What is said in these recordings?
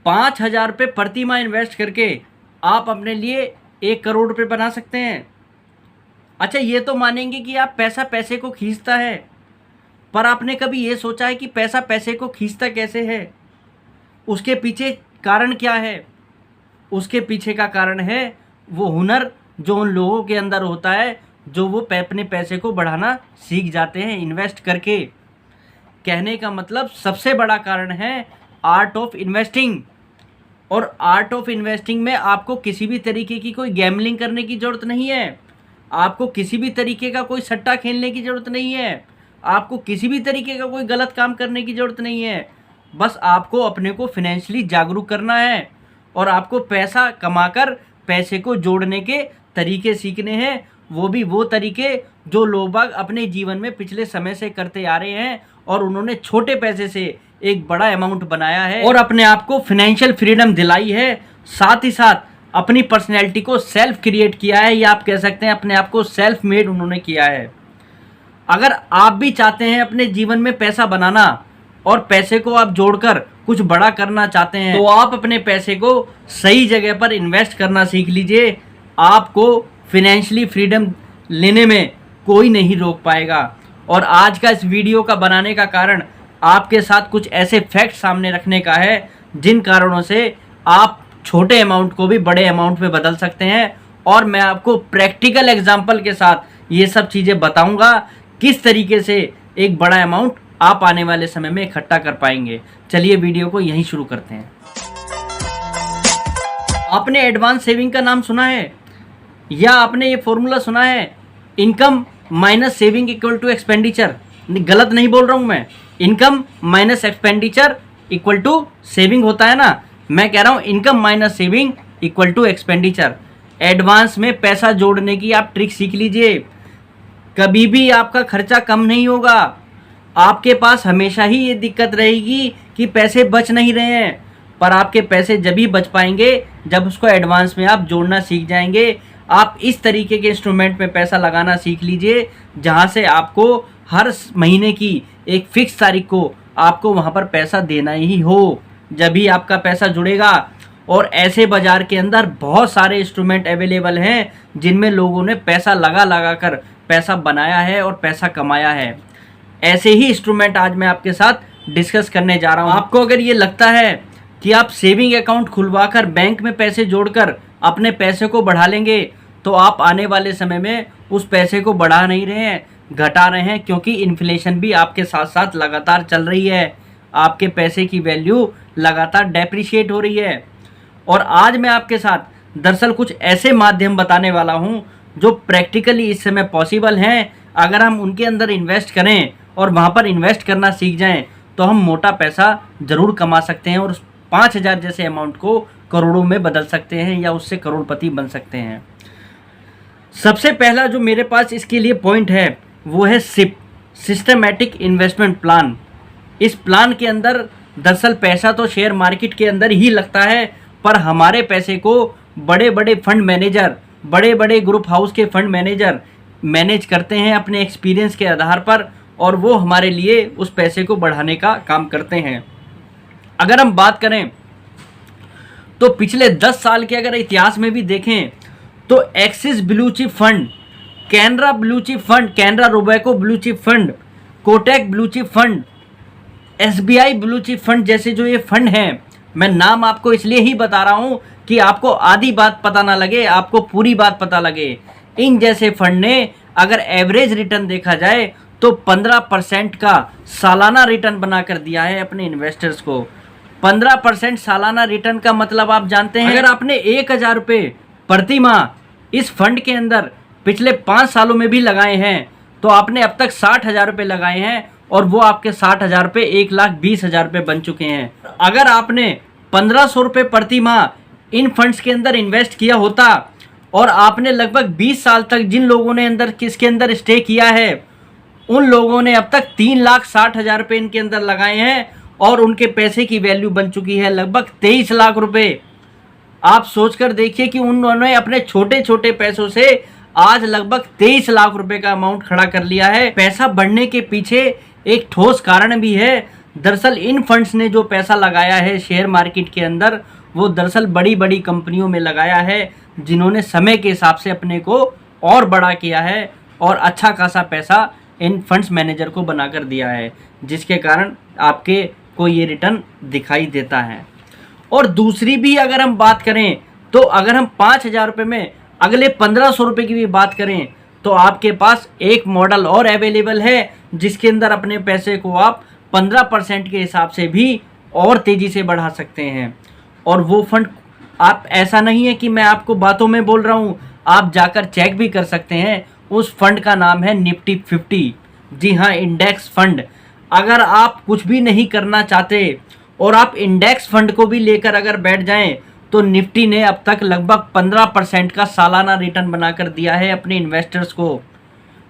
5,000 रुपये प्रति माह इन्वेस्ट करके आप अपने लिए 1 करोड़ रुपये बना सकते हैं। अच्छा, ये तो मानेंगे कि आप पैसा पैसे को खींचता है, पर आपने कभी ये सोचा है कि पैसा पैसे को खींचता कैसे है? उसके पीछे कारण क्या है? उसके पीछे का कारण है वो हुनर जो उन लोगों के अंदर होता है, जो वो अपने पैसे को बढ़ाना सीख जाते हैं इन्वेस्ट करके। कहने का मतलब सबसे बड़ा कारण है आर्ट ऑफ इन्वेस्टिंग। और आर्ट ऑफ इन्वेस्टिंग में आपको किसी भी तरीके की कोई गैम्बलिंग करने की ज़रूरत नहीं है, आपको किसी भी तरीके का कोई सट्टा खेलने की ज़रूरत नहीं है, आपको किसी भी तरीके का कोई गलत काम करने की ज़रूरत नहीं है। बस आपको अपने को फिनेंशियली जागरूक करना है और आपको पैसा कमाकर पैसे को जोड़ने के तरीके सीखने हैं, वो भी वो तरीके जो लोग बाग अपने जीवन में पिछले समय से करते आ रहे हैं और उन्होंने छोटे पैसे से एक बड़ा अमाउंट बनाया है और अपने आप को फिनेंशियल फ्रीडम दिलाई है। साथ ही साथ अपनी पर्सनैलिटी को सेल्फ क्रिएट किया है, या आप कह सकते हैं अपने आप को सेल्फ मेड उन्होंने किया है। अगर आप भी चाहते हैं अपने जीवन में पैसा बनाना और पैसे को आप जोड़कर कुछ बड़ा करना चाहते हैं, तो आप अपने पैसे को सही जगह पर इन्वेस्ट करना सीख लीजिए। आपको फिनेंशियली फ्रीडम लेने में कोई नहीं रोक पाएगा। और आज का इस वीडियो का बनाने का कारण आपके साथ कुछ ऐसे फैक्ट सामने रखने का है जिन कारणों से आप छोटे अमाउंट को भी बड़े अमाउंट में बदल सकते हैं। और मैं आपको प्रैक्टिकल एग्जाम्पल के साथ ये सब चीज़ें बताऊंगा किस तरीके से एक बड़ा अमाउंट आप आने वाले समय में इकट्ठा कर पाएंगे। चलिए वीडियो को यहीं शुरू करते हैं। आपने एडवांस सेविंग का नाम सुना है, या आपने ये फॉर्मूला सुना है income minus saving equal to expenditure? गलत नहीं बोल रहा हूँ मैं, income minus expenditure equal to saving होता है ना। मैं कह रहा हूँ income minus saving equal to expenditure. Advance में पैसा जोड़ने की आप ट्रिक सीख लीजिए। कभी भी आपका खर्चा कम नहीं होगा, आपके पास हमेशा ही ये दिक्कत रहेगी कि पैसे बच नहीं रहे हैं। पर आपके पैसे जब ही बच पाएंगे जब उसको एडवांस में आप जोड़ना सीख जाएंगे। आप इस तरीके के इंस्ट्रूमेंट में पैसा लगाना सीख लीजिए जहाँ से आपको हर महीने की एक फिक्स तारीख को आपको वहाँ पर पैसा देना ही हो। जब भी आपका पैसा जुड़ेगा, और ऐसे बाज़ार के अंदर बहुत सारे इंस्ट्रूमेंट अवेलेबल हैं जिनमें लोगों ने पैसा लगा कर पैसा बनाया है और पैसा कमाया है। ऐसे ही इंस्ट्रूमेंट आज मैं आपके साथ डिस्कस करने जा रहा हूँ। आपको अगर ये लगता है कि आप सेविंग अकाउंट खुलवाकर बैंक में पैसे जोड़कर अपने पैसे को बढ़ा लेंगे, तो आप आने वाले समय में उस पैसे को बढ़ा नहीं रहे हैं, घटा रहे हैं, क्योंकि इन्फ्लेशन भी आपके साथ साथ लगातार चल रही है। आपके पैसे की वैल्यू लगातार डेप्रिशिएट हो रही है। और आज मैं आपके साथ दरअसल कुछ ऐसे माध्यम बताने वाला हूं जो प्रैक्टिकली इस समय पॉसिबल हैं। अगर हम उनके अंदर इन्वेस्ट करें और वहां पर इन्वेस्ट करना सीख जाएं तो हम मोटा पैसा ज़रूर कमा सकते हैं और 5,000 जैसे अमाउंट को करोड़ों में बदल सकते हैं या उससे करोड़पति बन सकते हैं। सबसे पहला जो मेरे पास इसके लिए पॉइंट है वो है सिप, सिस्टमैटिक इन्वेस्टमेंट प्लान। इस प्लान के अंदर दरअसल पैसा तो शेयर मार्केट के अंदर ही लगता है, पर हमारे पैसे को बड़े बड़े फंड मैनेजर, बड़े बड़े ग्रुप हाउस के फंड मैनेजर मैनेज करते हैं अपने एक्सपीरियंस के आधार पर, और वो हमारे लिए उस पैसे को बढ़ाने का काम करते हैं। अगर हम बात करें तो पिछले 10 साल के अगर इतिहास में भी देखें तो axis blue chip fund, Canara blue chip fund, Canara Robeco blue chip fund, Kotak blue chip fund, SBI blue chip fund जैसे जो ये फंड हैं, मैं नाम आपको इसलिए ही बता रहा हूँ कि आपको आधी बात पता ना लगे, आपको पूरी बात पता लगे। इन जैसे फंड ने अगर एवरेज रिटर्न देखा जाए तो 15% का सालाना रिटर्न बना कर दिया है अपने इन्वेस्टर्स को। 15% सालाना रिटर्न का मतलब आप जानते हैं, अगर आपने 1,000 रुपये प्रति माह इस फंड के अंदर पिछले 5 सालों में भी लगाए हैं तो आपने अब तक 60,000 रुपये लगाए हैं, और वो आपके 60,000 रुपये 1,20,000 रुपये बन चुके हैं। अगर आपने 1,500 रुपये प्रति माह इन फंड्स के अंदर इन्वेस्ट किया होता, और आपने लगभग 20 साल तक जिन लोगों ने अंदर किसके अंदर स्टे किया है उन लोगों ने अब तक 3,60,000 रुपये इनके अंदर लगाए हैं, और उनके पैसे की वैल्यू बन चुकी है लगभग 23 लाख रुपये। आप सोचकर देखिए कि उन्होंने अपने छोटे छोटे पैसों से आज लगभग 23 लाख रुपए का अमाउंट खड़ा कर लिया है। पैसा बढ़ने के पीछे एक ठोस कारण भी है दरअसल इन फंड्स ने जो पैसा लगाया है शेयर मार्केट के अंदर, वो दरअसल बड़ी बड़ी कंपनियों में लगाया है, जिन्होंने समय के हिसाब से अपने को और बड़ा किया है और अच्छा खासा पैसा इन फंड्स मैनेजर को बनाकर दिया है, जिसके कारण आपके को ये रिटर्न दिखाई देता है। और दूसरी भी अगर हम बात करें, तो अगर हम 5,000 रुपये में अगले 1,500 रुपये की भी बात करें, तो आपके पास एक मॉडल और अवेलेबल है, जिसके अंदर अपने पैसे को आप 15% के हिसाब से भी और तेज़ी से बढ़ा सकते हैं। और वो फंड आप, ऐसा नहीं है कि मैं आपको बातों में बोल रहा हूँ, आप जाकर चेक भी कर सकते हैं। उस फंड का नाम है निफ्टी 50। जी हाँ, इंडेक्स फंड। अगर आप कुछ भी नहीं करना चाहते और आप इंडेक्स फंड को भी लेकर अगर बैठ जाएं, तो निफ्टी ने अब तक लगभग 15% का सालाना रिटर्न बनाकर दिया है अपने इन्वेस्टर्स को।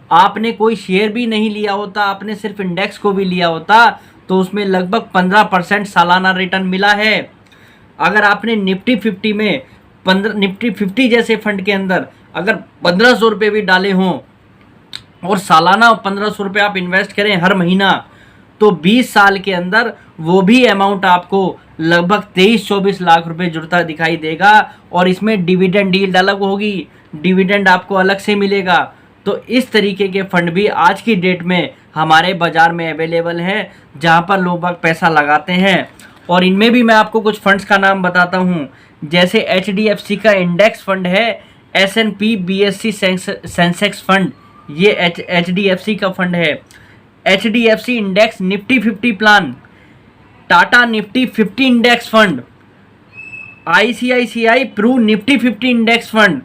आपने कोई शेयर भी नहीं लिया होता, आपने सिर्फ इंडेक्स को भी लिया होता, तो उसमें लगभग 15% सालाना रिटर्न मिला है। अगर आपने निफ्टी 50 में निफ्टी 50 जैसे फंड के अंदर अगर 1,500 रुपये भी डाले हों और सालाना 1,500 रुपये आप इन्वेस्ट करें हर महीना, तो 20 साल के अंदर वो भी अमाउंट आपको लगभग 23-24 लाख रुपए जुड़ता दिखाई देगा। और इसमें डिविडेंड यील्ड अलग होगी, डिविडेंड आपको अलग से मिलेगा। तो इस तरीके के फंड भी आज की डेट में हमारे बाज़ार में अवेलेबल हैं, जहां पर लोग पैसा लगाते हैं। और इनमें भी मैं आपको कुछ फंड्स का नाम बताता हूं, जैसे HDFC का इंडेक्स फंड है, S&P BSE सेंसेक्स फंड, ये HDFC का फंड है। HDFC index Nifty 50 plan, Tata Nifty 50 index fund, ICICI Pru Nifty 50 index fund,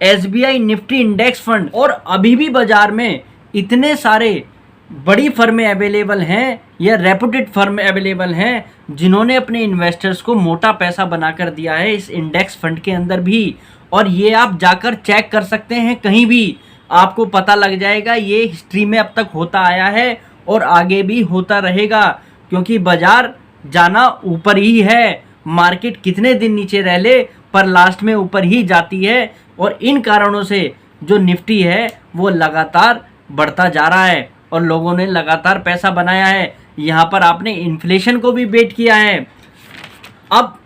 SBI Nifty index fund. और अभी भी बाजार में इतने सारे बड़ी फर्में अवेलेबल हैं या रेपुटेड फर्म अवेलेबल हैं, जिन्होंने अपने इन्वेस्टर्स को मोटा पैसा बनाकर दिया है इस इंडेक्स फंड के अंदर भी। और ये आप जाकर चेक कर सकते हैं, कहीं भी आपको पता लग जाएगा। ये हिस्ट्री में अब तक होता आया है और आगे भी होता रहेगा, क्योंकि बाजार जाना ऊपर ही है। मार्केट कितने दिन नीचे रह ले, पर लास्ट में ऊपर ही जाती है। और इन कारणों से जो निफ्टी है वो लगातार बढ़ता जा रहा है और लोगों ने लगातार पैसा बनाया है। यहाँ पर आपने इन्फ्लेशन को भी बेट किया है। अब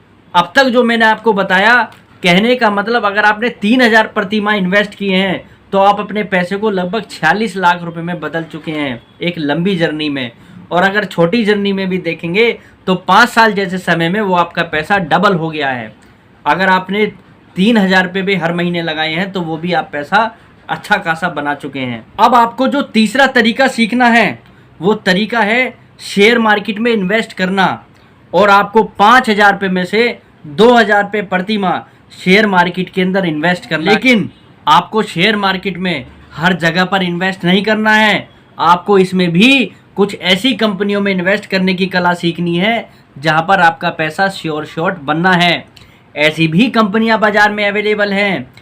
तक जो मैंने आपको बताया, कहने का मतलब अगर आपने 3,000 प्रति माह इन्वेस्ट किए हैं, तो आप अपने पैसे को लगभग 46 लाख रुपए में बदल चुके हैं एक लंबी जर्नी में। और अगर छोटी जर्नी में भी देखेंगे, तो 5 साल जैसे समय में वो आपका पैसा डबल हो गया है। अगर आपने 3,000 रुपये भी हर महीने लगाए हैं, तो वो भी आप पैसा अच्छा खासा बना चुके हैं। अब आपको जो तीसरा तरीका सीखना है, वो तरीका है शेयर मार्केट में इन्वेस्ट करना। और आपको 5,000 रुपये में से 2,000 रुपये प्रति माह शेयर मार्केट के अंदर इन्वेस्ट करना। लेकिन आपको शेयर मार्केट में हर जगह पर इन्वेस्ट नहीं करना है, आपको इसमें भी कुछ ऐसी कंपनियों में इन्वेस्ट करने की कला सीखनी है जहां पर आपका पैसा श्योर शॉर्ट बनना है। ऐसी भी कंपनियां बाजार में अवेलेबल हैं।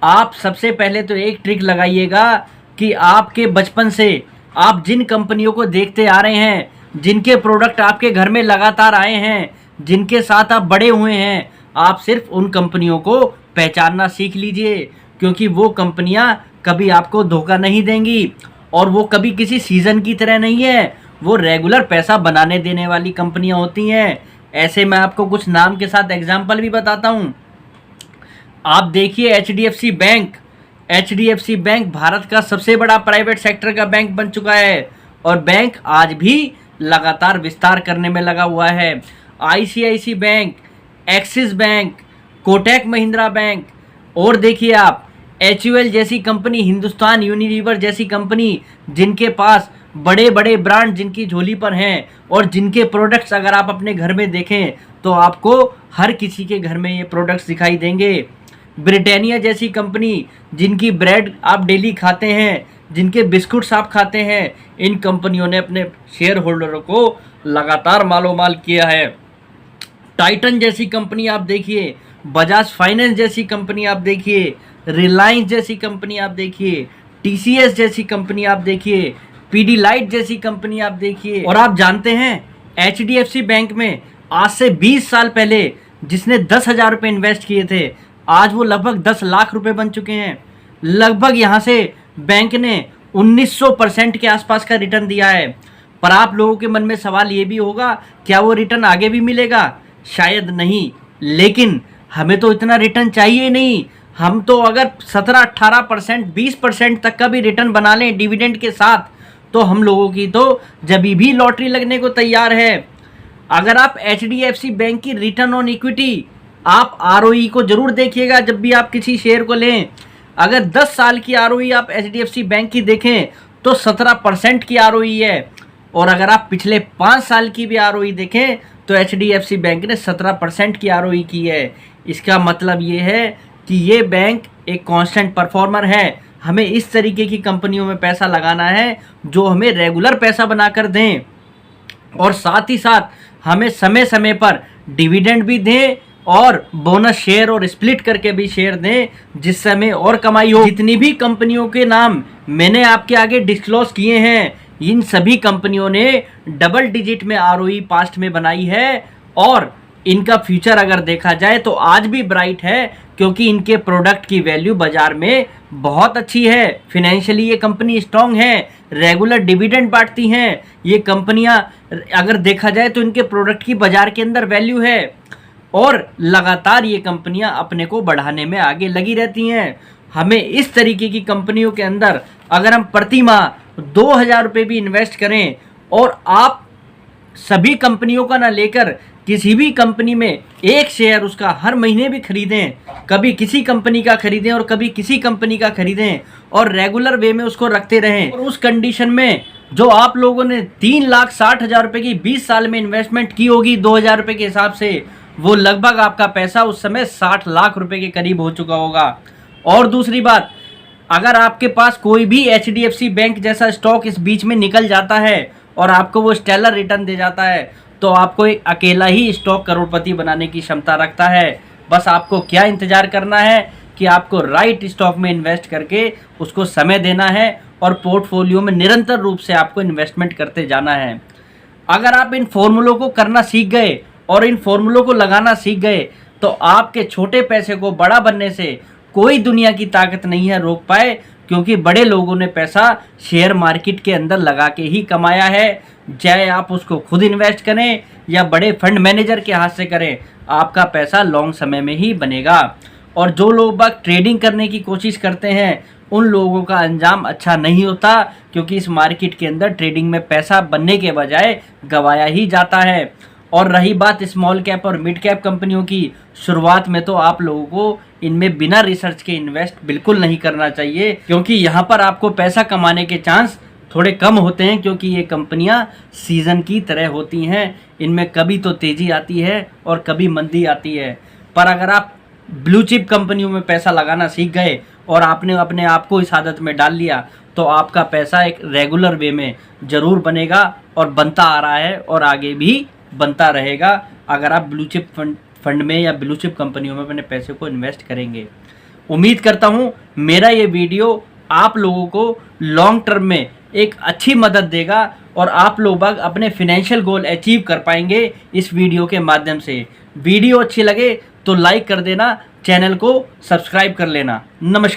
आप सबसे पहले तो एक ट्रिक लगाइएगा कि आपके बचपन से आप जिन कंपनियों को देखते आ रहे हैं, जिनके प्रोडक्ट आपके घर में लगातार आए हैं, जिनके साथ आप बड़े हुए हैं, आप सिर्फ उन कंपनियों को पहचानना सीख लीजिए, क्योंकि वो कंपनियां कभी आपको धोखा नहीं देंगी और वो कभी किसी सीज़न की तरह नहीं है, वो रेगुलर पैसा बनाने देने वाली कंपनियां होती हैं। ऐसे मैं आपको कुछ नाम के साथ एग्जाम्पल भी बताता हूँ। आप देखिए HDFC बैंक भारत का सबसे बड़ा प्राइवेट सेक्टर का बैंक बन चुका है और बैंक आज भी लगातार विस्तार करने में लगा हुआ है। ICICI bank, axis bank, Kotak Mahindra bank, और देखिए आप HUL जैसी कंपनी, हिंदुस्तान यूनिलीवर जैसी कंपनी, जिनके पास बड़े बड़े ब्रांड जिनकी झोली पर हैं और जिनके प्रोडक्ट्स अगर आप अपने घर में देखें तो आपको हर किसी के घर में ये प्रोडक्ट्स दिखाई देंगे। ब्रिटानिया जैसी कंपनी, जिनकी ब्रेड आप डेली खाते हैं, जिनके बिस्कुट्स आप खाते हैं, इन कंपनियों ने अपने शेयर होल्डरों को लगातार मालो माल किया है। टाइटन जैसी कंपनी आप देखिए, बजाज फाइनेंस जैसी कंपनी आप देखिए, रिलायंस जैसी कंपनी आप देखिए, TCS जैसी कंपनी आप देखिए, पीडीलाइट जैसी कंपनी आप देखिए। और आप जानते हैं HDFC बैंक में आज से 20 साल पहले जिसने 10,000 रुपये इन्वेस्ट किए थे, आज वो लगभग 10 लाख रुपए बन चुके हैं। लगभग यहाँ से बैंक ने 1900% के आसपास का रिटर्न दिया है। पर आप लोगों के मन में सवाल ये भी होगा, क्या वो रिटर्न आगे भी मिलेगा? शायद नहीं, लेकिन हमें तो इतना रिटर्न चाहिए नहीं। हम तो अगर 17-18%, 20% तक का भी रिटर्न बना लें डिविडेंड के साथ, तो हम लोगों की तो जब भी लॉटरी लगने को तैयार है। अगर आप HDFC बैंक की रिटर्न ऑन इक्विटी, आप ROE को जरूर देखिएगा जब भी आप किसी शेयर को लें। अगर 10 साल की ROE आप HDFC बैंक की देखें तो 17% की ROE है, और अगर आप पिछले 5 साल की भी ROE देखें तो HDFC बैंक ने 17% की ROE की है। इसका मतलब ये है कि ये बैंक एक कांस्टेंट परफॉर्मर है। हमें इस तरीके की कंपनियों में पैसा लगाना है जो हमें रेगुलर पैसा बनाकर दें, और साथ ही साथ हमें समय समय पर डिविडेंड भी दें और बोनस शेयर और स्प्लिट करके भी शेयर दें, जिससे हमें और कमाई हो। जितनी भी कंपनियों के नाम मैंने आपके आगे डिस्क्लोज किए हैं, इन सभी कंपनियों ने डबल डिजिट में ROE पास्ट में बनाई है, और इनका फ्यूचर अगर देखा जाए तो आज भी ब्राइट है, क्योंकि इनके प्रोडक्ट की वैल्यू बाजार में बहुत अच्छी है। फिनेंशियली ये कंपनी स्ट्रांग है, रेगुलर डिविडेंड बांटती हैं ये कंपनियां। अगर देखा जाए तो इनके प्रोडक्ट की बाजार के अंदर वैल्यू है, और लगातार ये कंपनियां अपने को बढ़ाने में आगे लगी रहती हैं। हमें इस तरीके की कंपनियों के अंदर अगर हम प्रति माह 2000 रुपये भी इन्वेस्ट करें, और आप सभी कंपनियों का ना लेकर किसी भी कंपनी में एक शेयर उसका हर महीने भी खरीदें, कभी किसी कंपनी का खरीदें और कभी किसी कंपनी का खरीदें, और रेगुलर वे में उसको रखते रहें, और उस कंडीशन में जो आप लोगों ने 3,60,000 रुपये की 20 साल में इन्वेस्टमेंट की होगी 2000 रुपये के हिसाब से, वो लगभग आपका पैसा उस समय 60 लाख रुपए के करीब हो चुका होगा। और दूसरी बात, अगर आपके पास कोई भी HDFC बैंक जैसा स्टॉक इस बीच में निकल जाता है और आपको वो स्टेलर रिटर्न दे जाता है, तो आपको एक अकेला ही स्टॉक करोड़पति बनाने की क्षमता रखता है। बस आपको क्या इंतजार करना है कि आपको राइट स्टॉक में इन्वेस्ट करके उसको समय देना है, और पोर्टफोलियो में निरंतर रूप से आपको इन्वेस्टमेंट करते जाना है। अगर आप इन फॉर्मूलों को करना सीख गए और इन फॉर्मूलों को लगाना सीख गए, तो आपके छोटे पैसे को बड़ा बनने से कोई दुनिया की ताकत नहीं है रोक पाए, क्योंकि बड़े लोगों ने पैसा शेयर मार्केट के अंदर लगा के ही कमाया है। चाहे आप उसको खुद इन्वेस्ट करें या बड़े फंड मैनेजर के हाथ से करें, आपका पैसा लॉन्ग समय में ही बनेगा। और जो लोग बाग ट्रेडिंग करने की कोशिश करते हैं, उन लोगों का अंजाम अच्छा नहीं होता, क्योंकि इस मार्केट के अंदर ट्रेडिंग में पैसा बनने के बजाय गवाया ही जाता है। और रही बात स्मॉल कैप और मिड कैप कंपनियों की, शुरुआत में तो आप लोगों को इनमें बिना रिसर्च के इन्वेस्ट बिल्कुल नहीं करना चाहिए, क्योंकि यहाँ पर आपको पैसा कमाने के चांस थोड़े कम होते हैं, क्योंकि ये कंपनियाँ सीज़न की तरह होती हैं। इनमें कभी तो तेज़ी आती है और कभी मंदी आती है। पर अगर आप ब्लू चिप कंपनियों में पैसा लगाना सीख गए और आपने अपने आप को इस आदत में डाल लिया, तो आपका पैसा एक रेगुलर वे में ज़रूर बनेगा, और बनता आ रहा है और आगे भी बनता रहेगा, अगर आप ब्लू चिप फंड में या ब्लू चिप कंपनियों में अपने पैसे को इन्वेस्ट करेंगे। उम्मीद करता हूँ मेरा ये वीडियो आप लोगों को लॉन्ग टर्म में एक अच्छी मदद देगा, और आप लोग अपने फिनेंशियल गोल अचीव कर पाएंगे इस वीडियो के माध्यम से। वीडियो अच्छी लगे तो लाइक कर देना, चैनल को सब्सक्राइब कर लेना। नमस्कार।